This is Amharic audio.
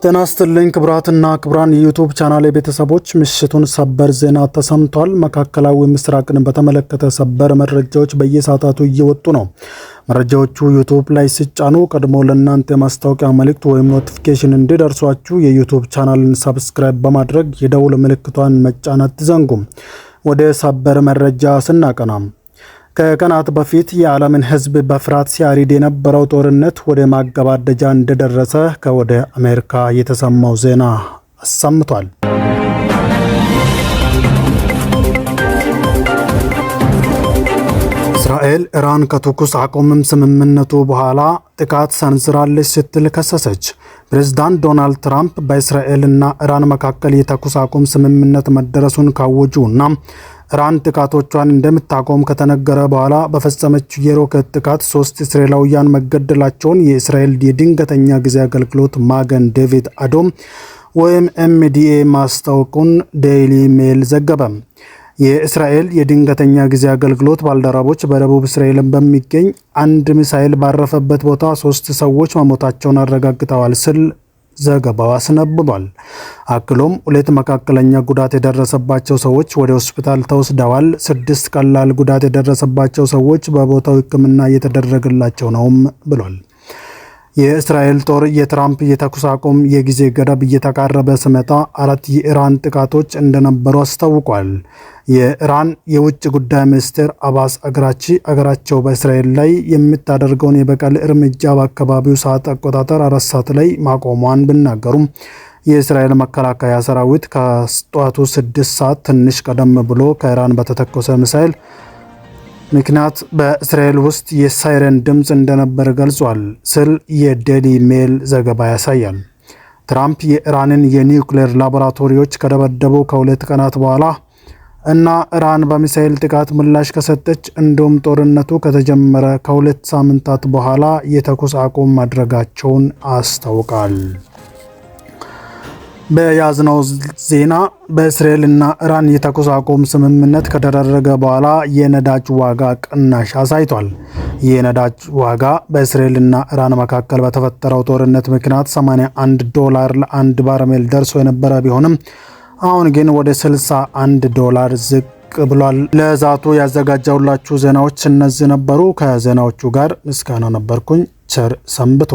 ጤና ይስጥልኝ ክቡራትና ክቡራን የዩቲዩብ ቻናል ቤተሰቦች፣ ምሽቱን ሰበር ዜና ተሰምቷል። መካከላዊ ምስራቅን በተመለከተ ሰበር መረጃዎች በየሰዓታቱ እየወጡ ነው። መረጃዎቹ ዩቲዩብ ላይ ሲጫኑ ቀድሞ ለእናንተ ማስታወቂያ መልእክት ወይም ኖቲፊኬሽን እንዲደርሷችሁ የዩቲዩብ ቻናልን ሰብስክራይብ በማድረግ የደውል ምልክቷን መጫን አትዘንጉ። ወደ ሰበር መረጃ ስናቀና ከቀናት በፊት የዓለምን ሕዝብ በፍርሃት ሲያሪድ የነበረው ጦርነት ወደ ማገባደጃ እንደደረሰ ከወደ አሜሪካ የተሰማው ዜና አሰምቷል። እስራኤል ኢራን ከተኩስ አቁም ስምምነቱ በኋላ ጥቃት ሰንዝራለች ስትል ከሰሰች። ፕሬዝዳንት ዶናልድ ትራምፕ በእስራኤልና ኢራን መካከል የተኩስ አቁም ስምምነት መደረሱን ካወጁና ኢራን ጥቃቶቿን እንደምታቆም ከተነገረ በኋላ በፈጸመችው የሮኬት ጥቃት 3 እስራኤላውያን መገደላቸውን የእስራኤል የድንገተኛ ጊዜ አገልግሎት ማገን ዴቪድ አዶም ወይም ኤምዲኤ ማስታወቁን ዴይሊ ሜል ዘገበ። የእስራኤል የድንገተኛ ጊዜ አገልግሎት ባልደረቦች በደቡብ እስራኤል በሚገኝ አንድ ሚሳኤል ባረፈበት ቦታ 3 ሰዎች መሞታቸውን አረጋግጠዋል ሲል ዘገባው አስነብቧል። አክሎም 2 መካከለኛ ጉዳት የደረሰባቸው ሰዎች ወደ ሆስፒታል ተወስደዋል። 6 ቀላል ጉዳት የደረሰባቸው ሰዎች በቦታው ሕክምና እየተደረገላቸው ነውም ብሏል። የእስራኤል ጦር የትራምፕ የተኩስ አቁም የጊዜ ገደብ እየተቃረበ ሲመጣ 4 የኢራን ጥቃቶች እንደነበሩ አስታውቋል። የኢራን የውጭ ጉዳይ ሚኒስትር አባስ አግራቺ አገራቸው በእስራኤል ላይ የምታደርገውን የበቀል እርምጃ በአካባቢው ሰዓት አቆጣጠር 4 ሰዓት ላይ ማቆሟን ቢናገሩም የእስራኤል መከላከያ ሰራዊት ከጠዋቱ 6 ሰዓት ትንሽ ቀደም ብሎ ከኢራን በተተኮሰ ሚሳኤል ምክንያት በእስራኤል ውስጥ የሳይረን ድምፅ እንደነበር ገልጿል ሲል የዴሊ ሜል ዘገባ ያሳያል። ትራምፕ የኢራንን የኒውክሌር ላቦራቶሪዎች ከደበደቡ ከ2 ቀናት በኋላ እና ኢራን በሚሳኤል ጥቃት ምላሽ ከሰጠች እንዲሁም ጦርነቱ ከተጀመረ ከ2 ሳምንታት በኋላ የተኩስ አቁም ማድረጋቸውን አስታውቃል። በያዝነው ዜና በእስራኤልና ኢራን የተኩስ አቁም ስምምነት ከተደረገ በኋላ የነዳጅ ዋጋ ቅናሽ አሳይቷል። የነዳጅ ዋጋ በእስራኤልና ኢራን መካከል በተፈጠረው ጦርነት ምክንያት $81 ለአንድ ባርሜል ደርሶ የነበረ ቢሆንም አሁን ግን ወደ $61 ዝቅ ብሏል። ለዛቱ ያዘጋጀውላችሁ ዜናዎች እነዚህ ነበሩ። ከዜናዎቹ ጋር ምስጋና ነበርኩኝ። ቸር ሰንብቱ።